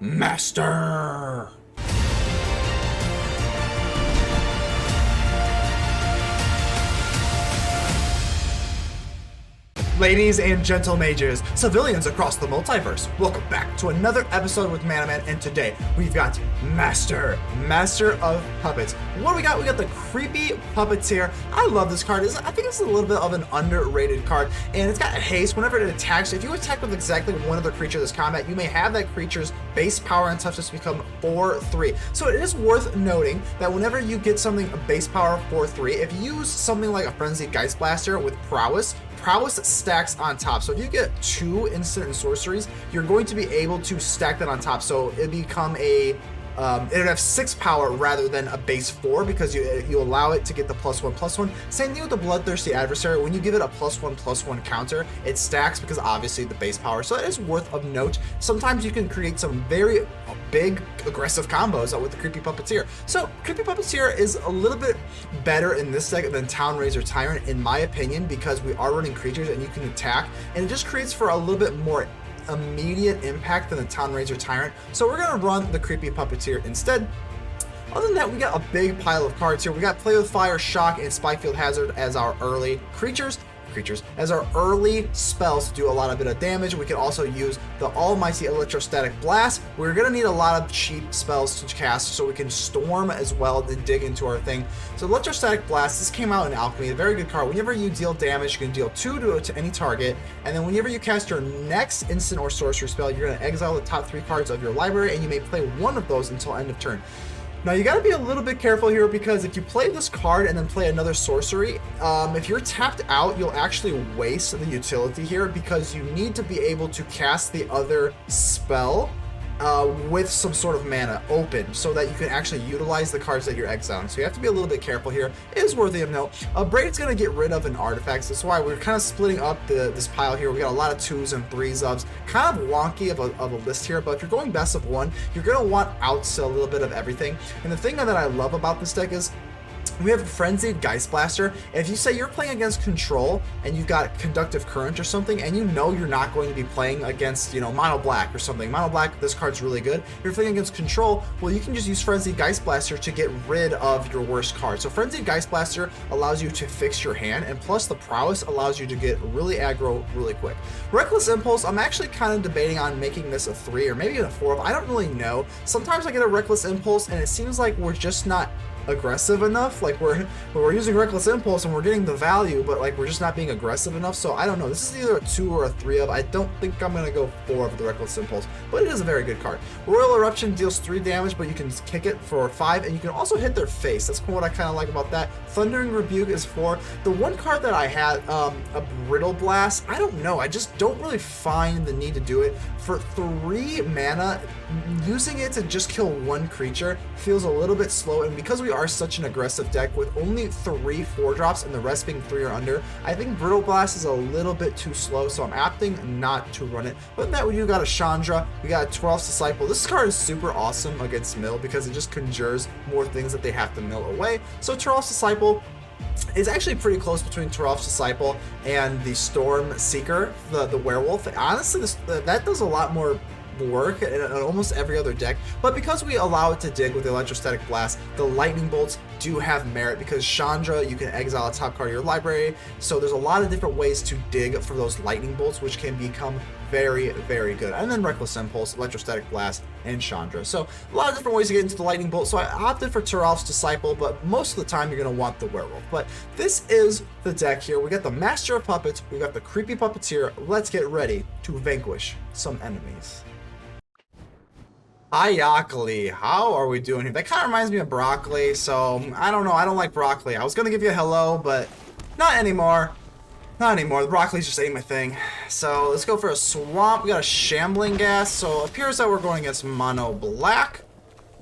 Master. Ladies and gentle mages, civilians across the multiverse, welcome back to another episode with ManaMan, and today we've got Master of Puppets. What do we got? We got the Creepy Puppeteer. I love this card. I think it's a little bit of an underrated card, and it's got haste whenever it attacks. If you attack with exactly one other creature this combat, you may have that creature's base power and toughness become 4/3. So it is worth noting that whenever you get something base power 4/3, if you use something like a Frenzied Geistblaster with prowess stacks on top. So if you get 2 instant and sorceries, you're going to be able to stack that on top. So it become a it would have 6 power rather than a base 4 because you allow it to get the +1/+1. Same thing with the Bloodthirsty Adversary. When you give it a +1/+1 counter, it stacks because obviously the base power. So it is worth of note. Sometimes you can create some very big aggressive combos with the Creepy Puppeteer. So Creepy Puppeteer is a little bit better in this deck than Town Razor Tyrant in my opinion, because we are running creatures and you can attack, and it just creates for a little bit more immediate impact than the Town Razor Tyrant. So we're gonna run the Creepy Puppeteer instead. Other than that, we got a big pile of cards here. We got Play with Fire, Shock, and Spikefield Hazard as our early creatures as our early spells to do a lot of bit of damage. We can also use the almighty Electrostatic Blast. We're gonna need a lot of cheap spells to cast so we can storm as well and dig into our thing. So Electrostatic Blast, this came out in Alchemy, a very good card. Whenever you deal damage, you can deal 2 to any target, and then whenever you cast your next instant or sorcery spell, you're gonna exile the top 3 cards of your library, and you may play one of those until end of turn. Now you gotta be a little bit careful here, because if you play this card and then play another sorcery, if you're tapped out, you'll actually waste the utility here, because you need to be able to cast the other spell with some sort of mana open so that you can actually utilize the cards that you're exiling. So you have to be a little bit careful here. It is worthy of note. Abrade's going to get rid of an artifact. That's why we're kind of splitting up this pile here. We got a lot of 2s and 3s ofs. Kind of wonky of a list here, but if you're going best of 1, you're going to want outs to a little bit of everything. And the thing that I love about this deck is we have Frenzied Geistblaster. If you say you're playing against Control and you've got Conductive Current or something, and you know you're not going to be playing against, Mono Black or something. Mono Black, this card's really good. If you're playing against Control, well, you can just use Frenzied Geistblaster to get rid of your worst card. So Frenzied Geistblaster allows you to fix your hand, and plus the prowess allows you to get really aggro really quick. Reckless Impulse, I'm actually kind of debating on making this a 3 or maybe a 4. I don't really know. Sometimes I get a Reckless Impulse and it seems like we're just not aggressive enough. Like we're using Reckless Impulse and we're getting the value, but like we're just not being aggressive enough. So I don't know. This is either a 2 or a 3 of. I don't think I'm gonna go 4 of the Reckless Impulse, but it is a very good card. Roil Eruption deals 3 damage, but you can kick it for 5, and you can also hit their face. That's what I kind of like about that. Thundering Rebuke is 4. The one card that I had, a Brittle Blast, I don't know. I just don't really find the need to do it. For 3 mana, using it to just kill 1 creature feels a little bit slow, and because we are such an aggressive deck with only 3 4-drops and the rest being 3 or under, I think Brittle Blast is a little bit too slow, so I'm opting not to run it. But that we do got a Chandra, we got a Toralf's Disciple. This card is super awesome against mill because it just conjures more things that they have to mill away. So Toralf's Disciple is actually pretty close between Toralf's Disciple and the Storm Seeker, the werewolf. Honestly, that does a lot more work in almost every other deck, but because we allow it to dig with the Electrostatic Blast, the Lightning Bolts do have merit, because Chandra, you can exile a top card of your library, so there's a lot of different ways to dig for those Lightning Bolts, which can become very, very good. And then Reckless Impulse, Electrostatic Blast, and Chandra. So a lot of different ways to get into the Lightning Bolt, so I opted for Toralf's Disciple, but most of the time you're going to want the Werewolf. But this is the deck here. We got the Master of Puppets, we got the Creepy Puppeteer. Let's get ready to vanquish some enemies. Hi, Alchemy. How are we doing here? That kind of reminds me of broccoli, so I don't know. I don't like broccoli. I was going to give you a hello, but not anymore. Not anymore. The broccoli's just ate my thing. So let's go for a swamp. We got a Shambling Gas, so it appears that we're going against Mono Black.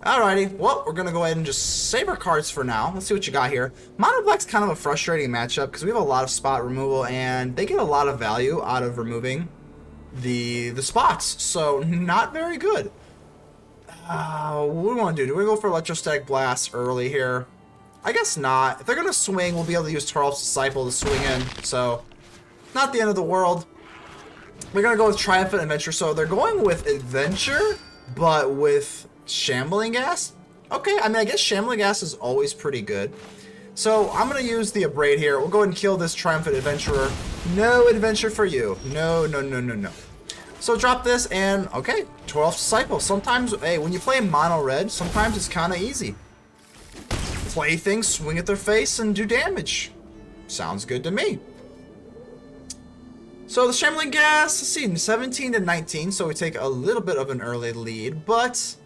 Alrighty, well, we're going to go ahead and just save our cards for now. Let's see what you got here. Mono Black's kind of a frustrating matchup because we have a lot of spot removal, and they get a lot of value out of removing the spots, so not very good. What do we want to do? Do we go for Electrostatic Blast early here? I guess not. If they're going to swing, we'll be able to use Toralf's Disciple to swing in. So, not the end of the world. We're going to go with Triumphant Adventure. So, they're going with Adventure. but with Shambling Gas? Okay, I mean, I guess Shambling Gas is always pretty good. So I'm going to use the Abrade here. We'll go ahead and kill this Triumphant Adventurer. No adventure for you. No, no, no, no, no. So drop this and, okay, Toralf Disciple. Sometimes, hey, when you play mono red, sometimes it's kind of easy. Play things, swing at their face, and do damage. Sounds good to me. So the Shambling Gas, let's see, 17 to 19, so we take a little bit of an early lead, but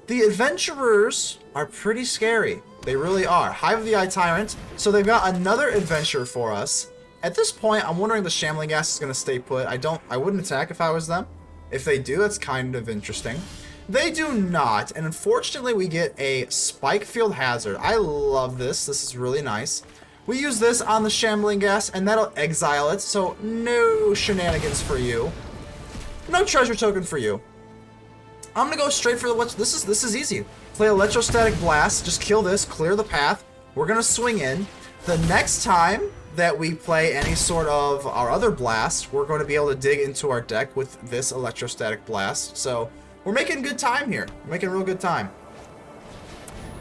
the Adventurers are pretty scary. They really are. Hive of the Eye Tyrant, so they've got another adventure for us. At this point, I'm wondering if the Shambling Gas is going to stay put. I wouldn't attack if I was them. If they do, that's kind of interesting. They do not, and unfortunately we get a Spikefield Hazard. I love this. This is really nice. We use this on the Shambling Gas, and that'll exile it, so no shenanigans for you. No treasure token for you. I'm gonna go straight for the... This is easy. Play Electrostatic Blast, just kill this, clear the path. We're gonna swing in. The next time that we play any sort of our other blast, we're going to be able to dig into our deck with this Electrostatic Blast. So we're making good time here. We're making real good time.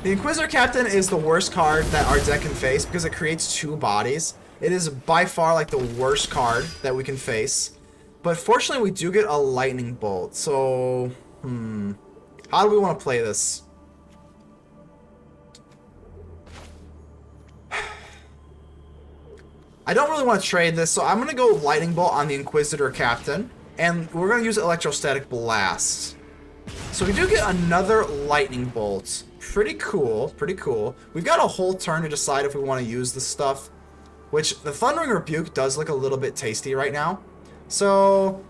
The Inquisitor Captain is the worst card that our deck can face because it creates two bodies. It is by far like the worst card that we can face. But fortunately we do get a Lightning Bolt. So, how do we want to play this? I don't really want to trade this, so I'm going to go Lightning Bolt on the Inquisitor Captain. And we're going to use Electrostatic Blast. So we do get another Lightning Bolt. Pretty cool, pretty cool. We've got a whole turn to decide if we want to use this stuff. Which, the Thundering Rebuke does look a little bit tasty right now. So,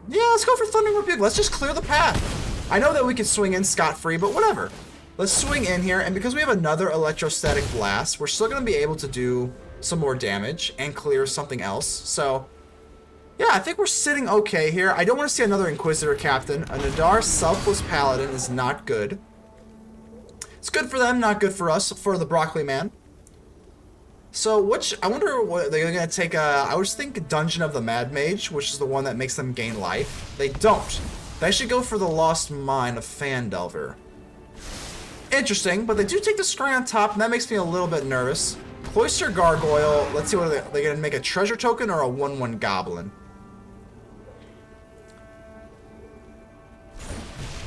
yeah, let's go for Thundering Rebuke. Let's just clear the path. I know that we can swing in scot-free, but whatever. Let's swing in here, and because we have another Electrostatic Blast, we're still going to be able to do some more damage and clear something else. So, yeah, I think we're sitting okay here. I don't want to see another Inquisitor Captain. A Nadar Selfless Paladin is not good. It's good for them, not good for us, for the Broccoli Man. So, I wonder what they're going to take. I was thinking Dungeon of the Mad Mage, which is the one that makes them gain life. They don't. They should go for the Lost Mine of Fandelver. Interesting, but they do take the scry on top, and that makes me a little bit nervous. Cloister Gargoyle, let's see what they're going to make, a treasure token or a 1/1 goblin.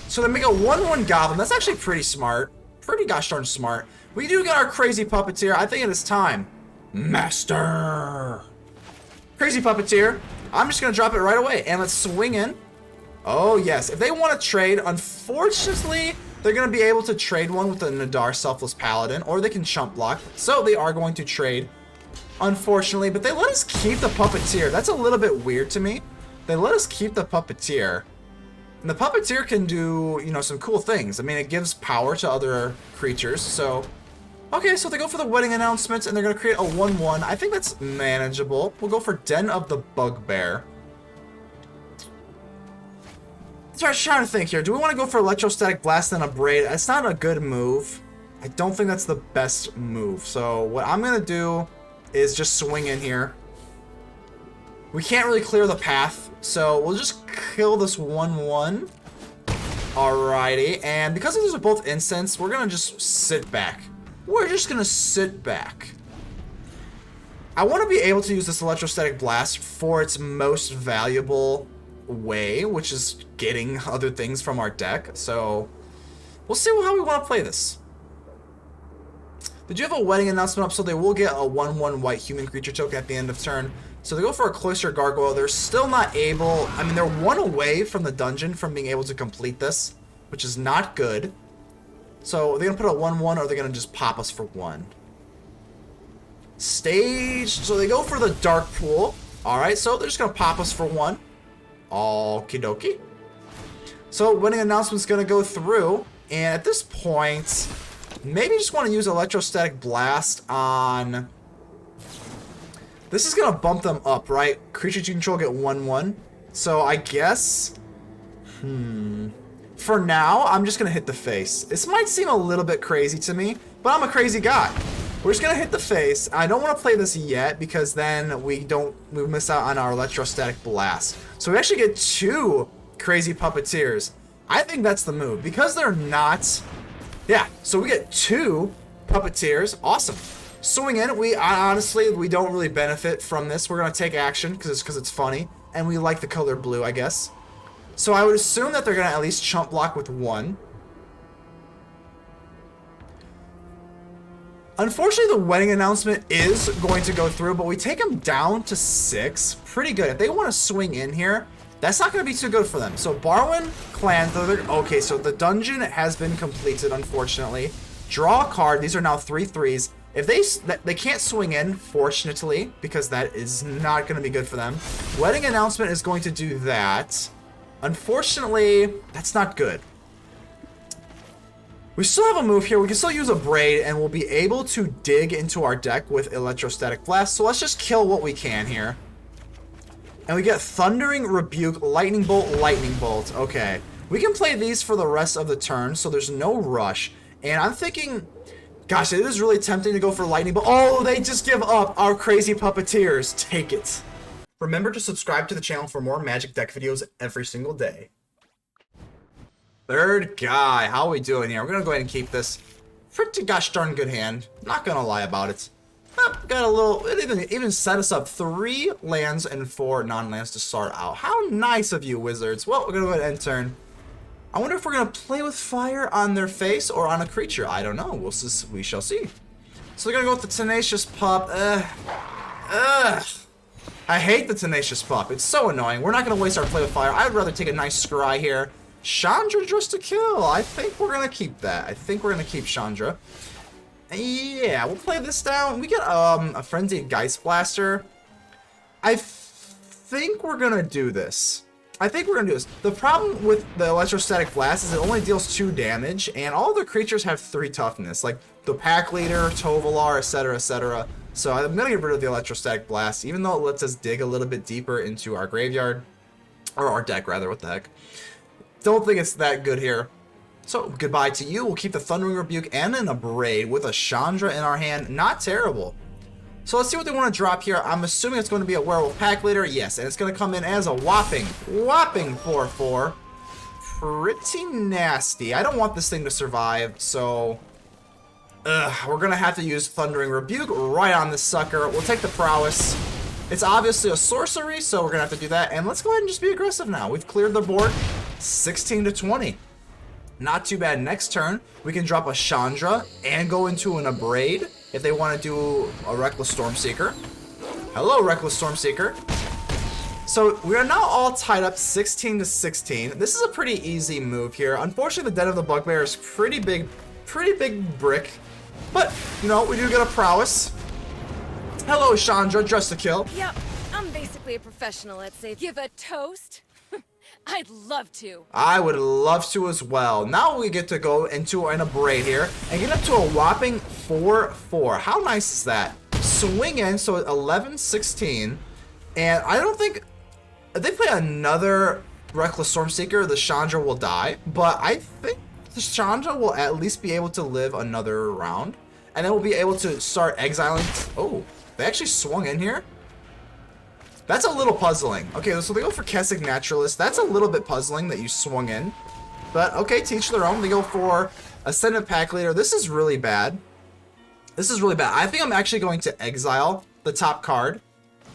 So they make a 1/1 goblin. That's actually pretty smart. Pretty gosh darn smart. We do get our Crazy Puppeteer. I think it is time. Master! Crazy Puppeteer. I'm just going to drop it right away. And let's swing in. Oh, yes. If they want to trade, unfortunately, they're going to be able to trade one with the Nadar Selfless Paladin, or they can chump block. So they are going to trade, unfortunately. But they let us keep the Puppeteer. That's a little bit weird to me. They let us keep the Puppeteer. And the Puppeteer can do, you know, some cool things. I mean, it gives power to other creatures. So, okay, so they go for the Wedding Announcements, and they're going to create a 1/1. I think that's manageable. We'll go for Den of the Bugbear. So I was trying to think here. Do we want to go for Electrostatic Blast and Abrade? That's not a good move. I don't think that's the best move. So what I'm going to do is just swing in here. We can't really clear the path, so we'll just kill this 1/1. Alrighty, and because these are both instants, we're going to just sit back. We're just going to sit back. I want to be able to use this Electrostatic Blast for its most valuable way, which is getting other things from our deck. So we'll see how we want to play this. Did you have a Wedding Announcement up? So they will get a 1/1 white human creature token at the end of turn. So they go for a Cloister Gargoyle. They're still not able, I mean, they're one away from the dungeon from being able to complete this, which is not good. So they're going to put a 1/1, or they're going to just pop us for 1. Stage. So they go for the Dark Pool. Alright, so they're just going to pop us for 1. Okie dokie. So Wedding Announcement's going to go through, and at this point, maybe you just want to use Electrostatic Blast on... This is going to bump them up, right? Creatures you control get 1/1. So I guess... For now, I'm just going to hit the face. This might seem a little bit crazy to me, but I'm a crazy guy. We're just going to hit the face. I don't want to play this yet, because then we miss out on our Electrostatic Blast. So we actually get 2 Crazy Puppeteers. I think that's the move. Because they're not... Yeah, so we get 2 Puppeteers. Awesome. Swing in, honestly, we don't really benefit from this. We're going to take action because it's funny. And we like the color blue, I guess. So I would assume that they're going to at least chump block with 1. Unfortunately, the wedding announcement is going to go through, but we take them down to 6. Pretty good. If they want to swing in here, that's not going to be too good for them. So Barwin, Clan, okay, so the dungeon has been completed, unfortunately. Draw a card. These are now 3/3s. If they can't swing in, fortunately, because that is not going to be good for them. Wedding announcement is going to do that. Unfortunately, that's not good. We still have a move here. We can still use Abrade, and we'll be able to dig into our deck with Electrostatic Blast. So let's just kill what we can here. And we get Thundering Rebuke, Lightning Bolt, Lightning Bolt. Okay. We can play these for the rest of the turn, so there's no rush. And I'm thinking, gosh, it is really tempting to go for Lightning Bolt. Oh, they just give up. Our crazy Puppeteers. Take it. Remember to subscribe to the channel for more Magic deck videos every single day. Third guy, how are we doing here? We're gonna go ahead and keep this. Pretty gosh darn good hand. Not gonna lie about it. Got a little, it even set us up 3 lands and 4 non-lands to start out. How nice of you, Wizards. Well, we're gonna go ahead and end turn. I wonder if we're gonna play with fire on their face or on a creature. I don't know. We shall see. So we're gonna go with the Tenacious Pup. I hate the Tenacious Pup. It's so annoying. We're not gonna waste our play with fire. I would rather take a nice scry here. Chandra just to kill. I think we're gonna keep that. I think we're gonna keep Chandra. Yeah, we'll play this down. We get a Frenzied Geistblaster. I think we're gonna do this. The problem with the Electrostatic Blast is it only deals 2 damage, and all the creatures have 3 toughness, like the Pack Leader, Tovolar, etc., etc. So I'm gonna get rid of the Electrostatic Blast, even though it lets us dig a little bit deeper into our graveyard, or our deck rather. What the heck? Don't think it's that good here. So, goodbye to you. We'll keep the Thundering Rebuke and an Abrade with a Chandra in our hand. Not terrible. So let's see what they want to drop here. I'm assuming it's going to be a Werewolf Pack Leader. Yes, and it's going to come in as a whopping 4/4. Pretty nasty. I don't want this thing to survive, so... we're going to have to use Thundering Rebuke right on this sucker. We'll take the Prowess. It's obviously a sorcery, so we're going to have to do that. And let's go ahead and just be aggressive now. We've cleared the board. 16-20. Not too bad. Next turn, we can drop a Chandra and go into an Abrade if they want to do a Reckless Stormseeker. Hello, Reckless Stormseeker. So we are now all tied up 16-16. This is a pretty easy move here. Unfortunately, the Den of the Bugbear is pretty big brick. But, you know, we do get a Prowess. Hello, Chandra, just to kill. Yep, I'm basically a professional at say give a toast. I'd love to. I would love to as well. Now we get to go into an Abrade here and get up to a whopping 4/4. How nice is that? Swing in, so 11-16. And I don't think... If they play another Reckless Stormseeker, the Chandra will die. But I think the Chandra will at least be able to live another round. And then we'll be able to start exiling... Oh, they actually swung in here? That's a little puzzling. Okay, so they go for Kessig Naturalist. That's a little bit puzzling that you swung in. But, okay, teach their own. They go for Ascendant Pack Leader. This is really bad. I think I'm actually going to exile the top card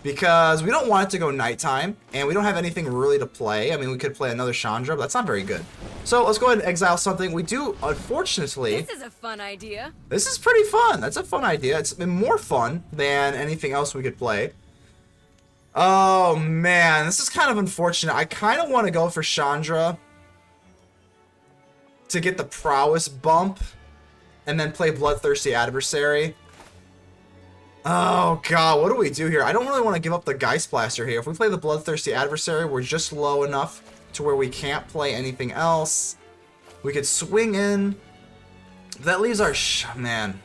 because we don't want it to go nighttime, and we don't have anything really to play. I mean, we could play another Chandra, but that's not very good. So let's go ahead and exile something. We do, unfortunately... This is a fun idea. This is pretty fun. That's a fun idea. It's been more fun than anything else we could play. Oh, man. This is kind of unfortunate. I kind of want to go for Chandra to get the Prowess bump and then play Bloodthirsty Adversary. Oh, God. What do we do here? I don't really want to give up the Geistblaster here. If we play the Bloodthirsty Adversary, we're just low enough to where we can't play anything else. We could swing in. That leaves our... Man.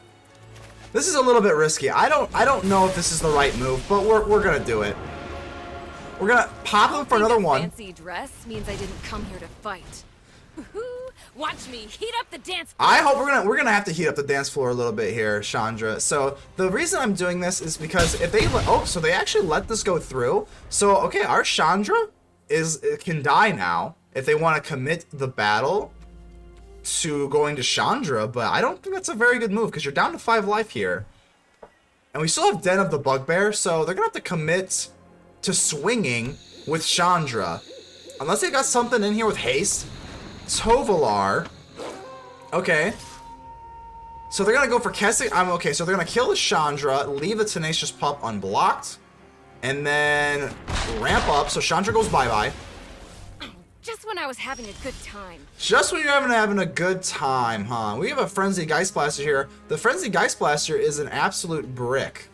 This is a little bit risky. I don't know if this is the right move, but we're going to do it. We're going to pop them for another one. Fancy dress means I didn't come here to fight. Watch me heat up the dance floor. I hope we're gonna have to heat up the dance floor a little bit here, Chandra. So the reason I'm doing this is because if they so they actually let this go through. So okay, our Chandra can die now if they want to commit the battle to going to Chandra, but I don't think that's a very good move because you're down to 5 life here. And we still have Den of the Bugbear, so they're going to have to commit to swinging with Chandra. Unless they got something in here with haste. Tovolar. Okay. So they're going to go for casting. Okay, so they're going to kill the Chandra, leave the Tenacious Pup unblocked, and then ramp up. So Chandra goes bye-bye. Just when I was having a good time. Just when you're having a good time, huh? We have a Frenzied Geistblaster here. The Frenzied Geistblaster is an absolute brick.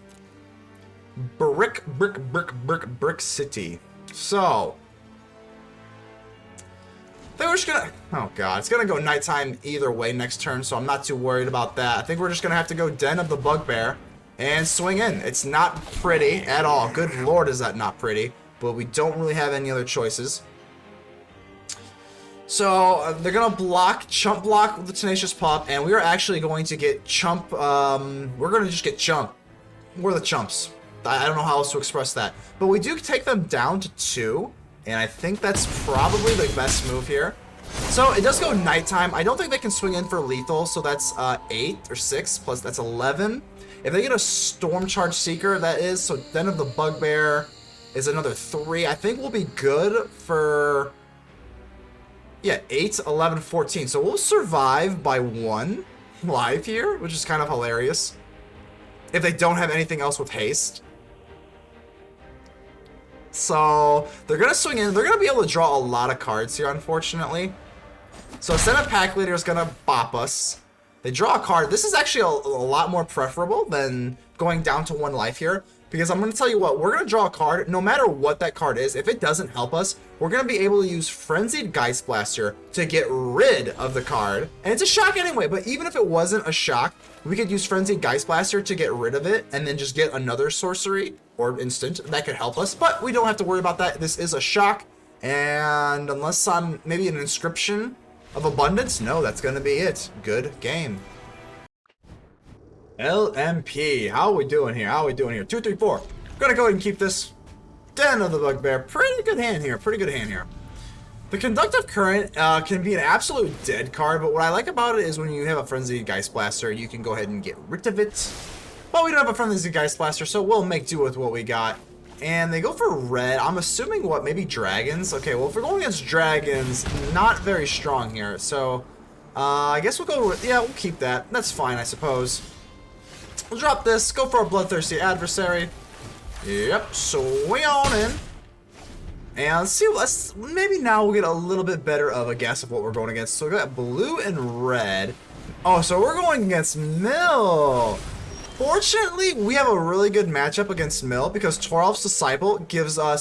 Brick city. So, I think we're just gonna... Oh god, it's gonna go nighttime either way next turn, so I'm not too worried about that. I think we're just gonna have to go Den of the Bugbear and swing in. It's not pretty at all. Good lord, is that not pretty. But we don't really have any other choices. So, they're going to chump block with the Tenacious Pup, and we are actually going to get chump, we're going to just get chump. We're the chumps. I don't know how else to express that. But we do take them down to 2, and I think that's probably the best move here. So, it does go nighttime. I don't think they can swing in for lethal, so that's 8 or 6, plus that's 11. If they get a Storm Charge Seeker, that is, so Den of the Bugbear is another 3. I think we'll be good for... Yeah, 8, 11, 14. So we'll survive by 1 live here, which is kind of hilarious. If they don't have anything else with haste. So they're going to swing in. They're going to be able to draw a lot of cards here, unfortunately. So Senate Pack Leader is going to bop us. They draw a card. This is actually a lot more preferable than going down to 1 life here. Because I'm going to tell you what, we're going to draw a card, no matter what that card is. If it doesn't help us, we're going to be able to use Frenzied Geistblaster to get rid of the card. And it's a shock anyway, but even if it wasn't a shock, we could use Frenzied Geistblaster to get rid of it, and then just get another sorcery, or instant, that could help us. But we don't have to worry about that. This is a shock, and unless I'm maybe an Inscription of Abundance, no, that's going to be it. Good game. LMP, how are we doing here? 2, 3, 4. I'm gonna go ahead and keep this. Den of the Bugbear, pretty good hand here. The Conductive Current can be an absolute dead card, but what I like about it is when you have a Frenzied Geistblaster, you can go ahead and get rid of it. But we don't have a Frenzied Geistblaster, so we'll make do with what we got. And they go for red. I'm assuming what, maybe dragons? Okay, well if we're going against dragons, not very strong here. So I guess we'll go with, yeah, we'll keep that. That's fine, I suppose. We'll drop this, go for a Bloodthirsty Adversary. Yep, swing on in. And see, maybe now we'll get a little bit better of a guess of what we're going against. So we got blue and red. Oh, so we're going against Mill. Fortunately, we have a really good matchup against Mill because Toralf's Disciple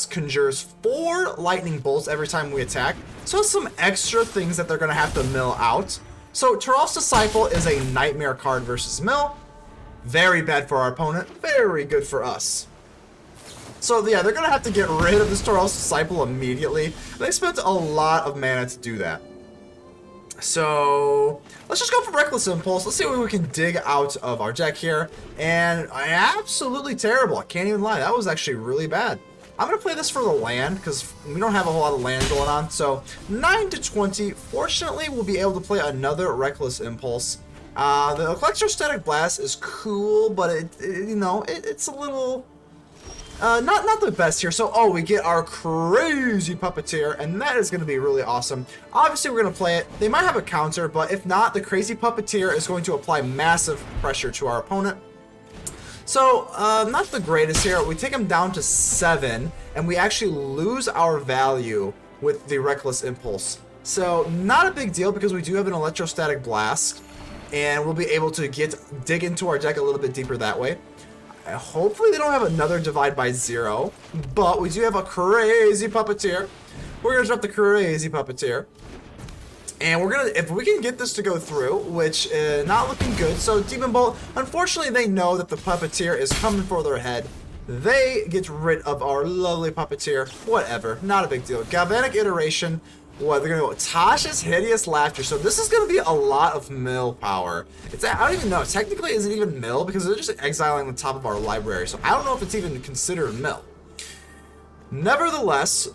conjures 4 lightning bolts every time we attack. So it's some extra things that they're going to have to mill out. So Toralf's Disciple is a nightmare card versus Mill. Very bad for our opponent, very good for us. So yeah, they're going to have to get rid of this Toralf's Disciple immediately. They spent a lot of mana to do that. So let's just go for Reckless Impulse. Let's see what we can dig out of our deck here. And absolutely terrible, I can't even lie. That was actually really bad. I'm going to play this for the land because we don't have a whole lot of land going on. So 9 to 20. Fortunately, we'll be able to play another Reckless Impulse. The Electrostatic Blast is cool, but it's a little not the best here. So we get our Crazy Puppeteer, and that is going to be really awesome. Obviously, we're going to play it. They might have a counter, but if not, the Crazy Puppeteer is going to apply massive pressure to our opponent. So not the greatest here. We take him down to 7, and we actually lose our value with the Reckless Impulse. So not a big deal because we do have an Electrostatic Blast. And we'll be able to dig into our deck a little bit deeper that way. Hopefully they don't have another Divide by 0, but we do have a Crazy Puppeteer. We're gonna drop the Crazy Puppeteer, and we're gonna, if we can get this to go through, which is not looking good. So Demon Bolt, unfortunately, they know that the Puppeteer is coming for their head. They get rid of our lovely Puppeteer. Whatever, not a big deal. Galvanic Iteration. What, they're going to go Tasha's Hideous Laughter. So this is going to be a lot of mill power. I don't even know. Technically, is it even mill? Because they're just exiling the top of our library. So I don't know if it's even considered mill. Nevertheless,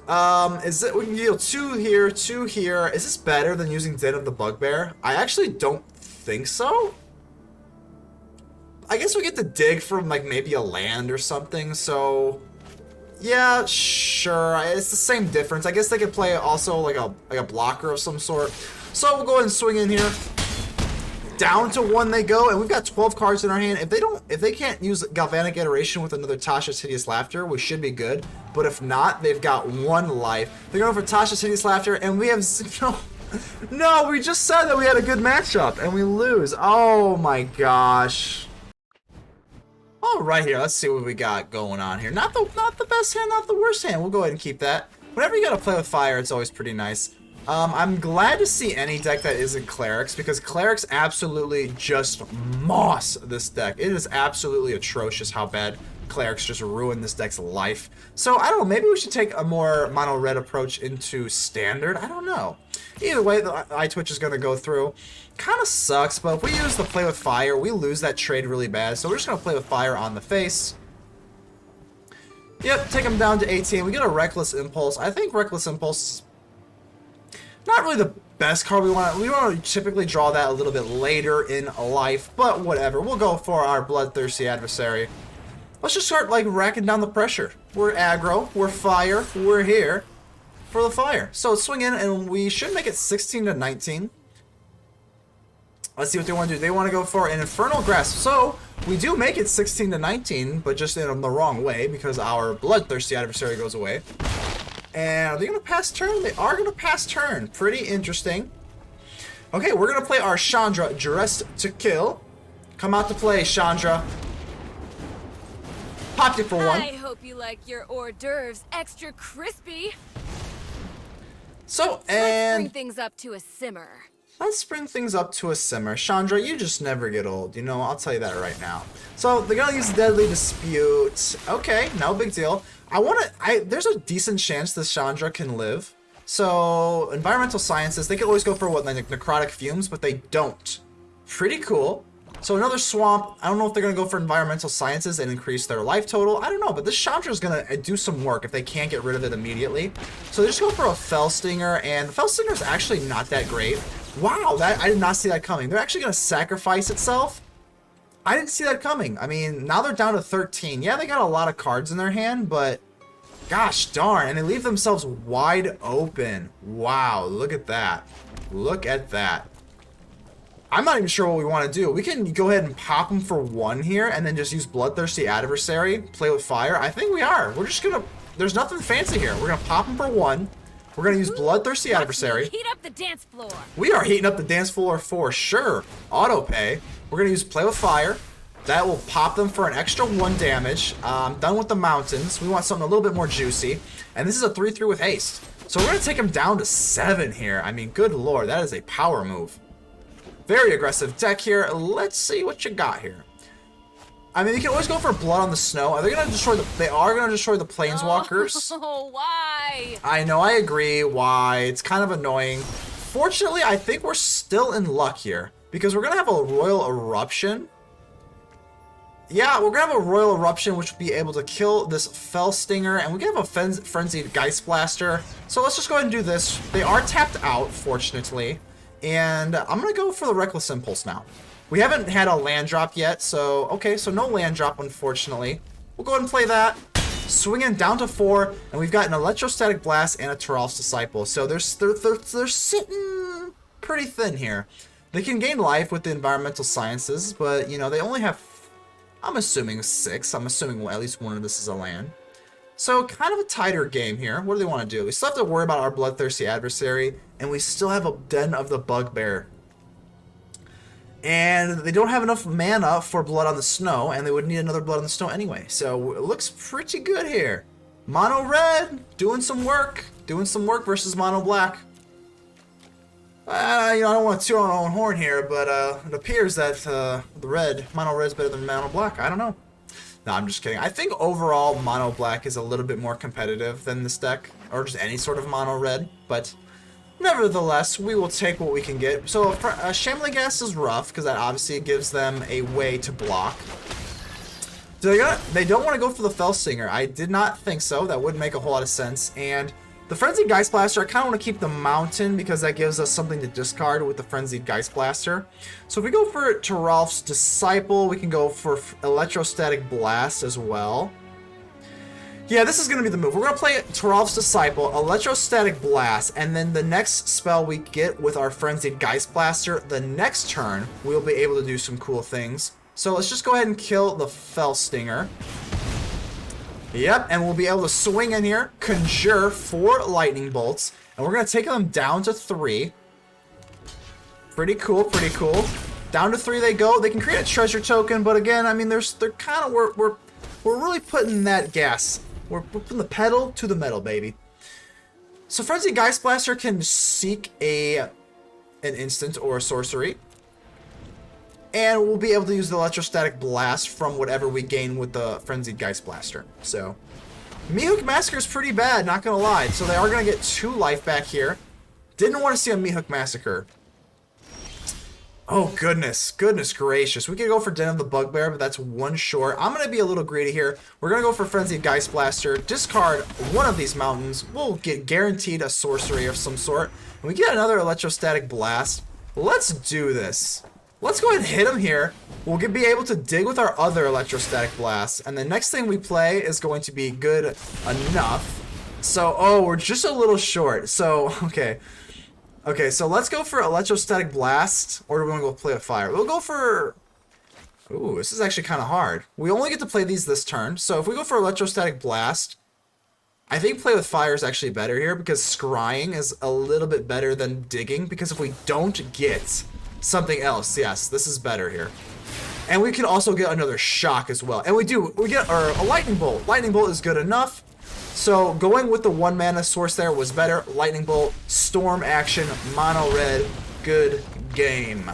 is it, we can deal 2 here, 2 here. Is this better than using Den of the Bugbear? I actually don't think so. I guess we get to dig from like maybe a land or something, so yeah, sure. It's the same difference. I guess they could play also like a blocker of some sort. So we'll go ahead and swing in here. Down to 1 they go, and we've got 12 cards in our hand. If they can't use Galvanic Iteration with another Tasha's Hideous Laughter, we should be good. But if not, they've got 1 life. They're going for Tasha's Hideous Laughter, and we have no. We just said that we had a good matchup, and we lose. Oh my gosh. All right, here. Let's see what we got going on here. Not the best hand, not the worst hand. We'll go ahead and keep that. Whenever you got to play with fire, it's always pretty nice. I'm glad to see any deck that isn't Clerics, because Clerics absolutely just moss this deck. It is absolutely atrocious how bad Clerics just ruin this deck's life. So, I don't know, maybe we should take a more mono-red approach into Standard? I don't know. Either way, the iTwitch is going to go through. Kind of sucks, but if we use the Play with Fire, we lose that trade really bad. So we're just going to Play with Fire on the face. Yep, take him down to 18. We get a Reckless Impulse. I think Reckless Impulse... not really the best card we want to typically draw that a little bit later in life, but whatever. We'll go for our Bloodthirsty Adversary. Let's just start like racking down the pressure. We're aggro, we're fire, we're here for the fire. So swing in and we should make it 16 to 19. Let's see what they want to do. They want to go for an Infernal Grasp. So we do make it 16 to 19, but just in the wrong way because our Bloodthirsty Adversary goes away. And are they going to pass turn? They are going to pass turn. Pretty interesting. Okay, we're going to play our Chandra, Dressed to Kill. Come out to play, Chandra. Popped it for 1. I hope you like your hors d'oeuvres extra crispy. So, Let's bring things up to a simmer. Let's bring things up to a simmer. Chandra, you just never get old. You know, I'll tell you that right now. So, they're going to use Deadly Dispute. Okay, no big deal. There's a decent chance this Chandra can live. So, Environmental Sciences, they could always go for what, like Necrotic Fumes, but they don't. Pretty cool. So another Swamp. I don't know if they're going to go for Environmental Sciences and increase their life total. I don't know, but this Chandra is going to do some work if they can't get rid of it immediately. So they just go for a Fell Stinger, and the Fell Stinger is actually not that great. Wow, I did not see that coming. They're actually going to sacrifice itself. I didn't see that coming. I mean, now they're down to 13. Yeah, they got a lot of cards in their hand, but gosh darn. And they leave themselves wide open. Wow, look at that. Look at that. I'm not even sure what we want to do. We can go ahead and pop them for 1 here and then just use Bloodthirsty Adversary, play with fire. I think we are. We're just going to... There's nothing fancy here. We're going to pop them for 1. We're going to use Bloodthirsty Adversary. Heat up the dance floor. We are heating up the dance floor for sure. Auto pay. We're going to use Play with Fire. That will pop them for an extra 1 damage. Done with the mountains. We want something a little bit more juicy. And this is a 3/3 with haste. So we're going to take them down to 7 here. I mean, good lord, that is a power move. Very aggressive deck here. Let's see what you got here. I mean, you can always go for Blood on the Snow. Are they going to destroy the... They are going to destroy the Planeswalkers. Oh, why? I know, I agree. Why? It's kind of annoying. Fortunately, I think we're still in luck here. Because we're going to have a Roil Eruption. Yeah, we're going to have a Roil Eruption, which will be able to kill this Fell Stinger. And we can have a Frenzied Geistblaster. So let's just go ahead and do this. They are tapped out, fortunately. And I'm going to go for the Reckless Impulse now. We haven't had a land drop yet, so... Okay, so no land drop, unfortunately. We'll go ahead and play that. Swinging down to 4, and we've got an Electrostatic Blast and a Toralf's Disciple. So they're sitting pretty thin here. They can gain life with the Environmental Sciences, but, you know, they only have... I'm assuming 6. I'm assuming at least one of this is a land. So, kind of a tighter game here. What do they want to do? We still have to worry about our Bloodthirsty Adversary, and we still have a Den of the Bugbear. And they don't have enough mana for Blood on the Snow, and they would need another Blood on the Snow anyway. So, it looks pretty good here. Mono Red, doing some work. Doing some work versus Mono Black. You know, I don't want to toot on our own horn here, but it appears that the Mono Red is better than Mono Black. I don't know. No, I'm just kidding. I think overall Mono Black is a little bit more competitive than this deck, or just any sort of Mono Red, but nevertheless, we will take what we can get. So, Shamlagast is rough, because that obviously gives them a way to block. They don't want to go for the Felsinger. I did not think so. That would make a whole lot of sense. And the Frenzied Geistblaster, I kind of want to keep the Mountain because that gives us something to discard with the Frenzied Geistblaster. So if we go for Toralf's Disciple, we can go for Electrostatic Blast as well. Yeah, this is going to be the move. We're going to play Toralf's Disciple, Electrostatic Blast, and then the next spell we get with our Frenzied Geistblaster, the next turn, we'll be able to do some cool things. So let's just go ahead and kill the Felstinger. Yep, and we'll be able to swing in here, conjure 4 lightning bolts, and we're going to take them down to 3. Pretty cool, pretty cool. Down to 3 they go. They can create a treasure token, but again, I mean, they're kind of, we're really putting that gas. We're putting the pedal to the metal, baby. So Frenzied Geistblaster can seek an instant or a sorcery. And we'll be able to use the Electrostatic Blast from whatever we gain with the Frenzied Geistblaster. So, Mythic Massacre is pretty bad, not gonna lie. So they are gonna get 2 life back here. Didn't want to see a Mythic Massacre. Oh, goodness gracious. We could go for Den of the Bugbear, but that's 1 short. I'm gonna be a little greedy here. We're gonna go for Frenzied Geistblaster, discard one of these mountains. We'll get guaranteed a sorcery of some sort. And we get another Electrostatic Blast. Let's do this. Let's go ahead and hit him here. We'll be able to dig with our other Electrostatic Blast. And the next thing we play is going to be good enough. So, oh, we're just a little short. So, okay. Okay, so let's go for Electrostatic Blast. Or do we want to go play with fire? We'll go for... Ooh, this is actually kind of hard. We only get to play these this turn. So if we go for Electrostatic Blast, I think play with fire is actually better here because scrying is a little bit better than digging. Because if we don't get something else, yes, this is better here. And we can also get another shock as well. And we get a lightning bolt. Lightning bolt is good enough. So going with the 1 mana source there was better. Lightning bolt, storm action, mono red, good game.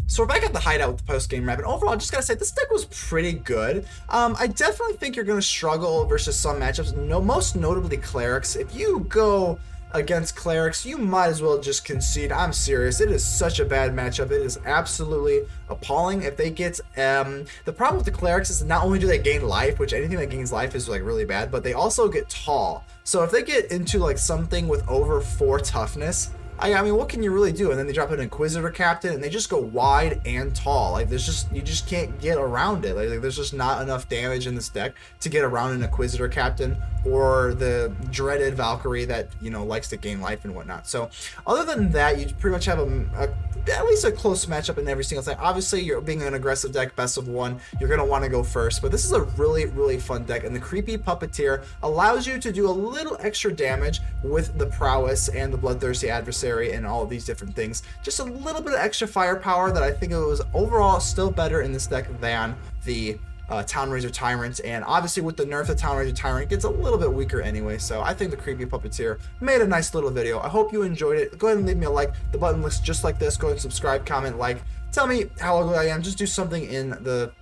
So we're back at the hideout with the post-game wrap, and overall, I just gotta say, this deck was pretty good. I definitely think you're gonna struggle versus some matchups, most notably Clerics. If you go against Clerics, you might as well just concede. I'm serious. It is such a bad matchup. It is absolutely appalling. If they get the problem with the Clerics is not only do they gain life, which anything that gains life is like really bad, but they also get tall. So if they get into like something with over 4 toughness, I mean, what can you really do? And then they drop an Inquisitor Captain, and they just go wide and tall. Like, you just can't get around it. Like, there's just not enough damage in this deck to get around an Inquisitor Captain or the dreaded Valkyrie that, you know, likes to gain life and whatnot. So, other than that, you pretty much have at least a close matchup in every single thing. Obviously, you're being an aggressive deck, best of 1, you're going to want to go first. But this is a really, really fun deck, and the Creepy Puppeteer allows you to do a little extra damage with the Prowess and the Bloodthirsty Adversary and all of these different things. Just a little bit of extra firepower that I think it was overall still better in this deck than the Town Razor Tyrant, and obviously with the nerf the Town Razor Tyrant gets a little bit weaker anyway, so I think the Creepy Puppeteer made a nice little video. I hope you enjoyed it. Go ahead and leave me a like. The button looks just like this. Go ahead and subscribe, comment, like. Tell me how ugly I am. Just do something in the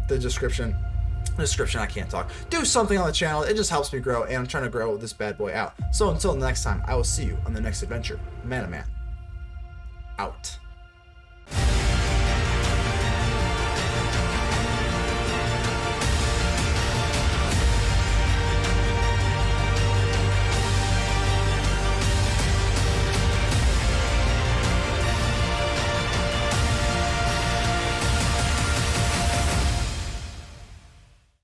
description. I can't talk. Do something on the channel. It just helps me grow, and I'm trying to grow this bad boy out. So until next time, I will see you on the next adventure. ManaMan out.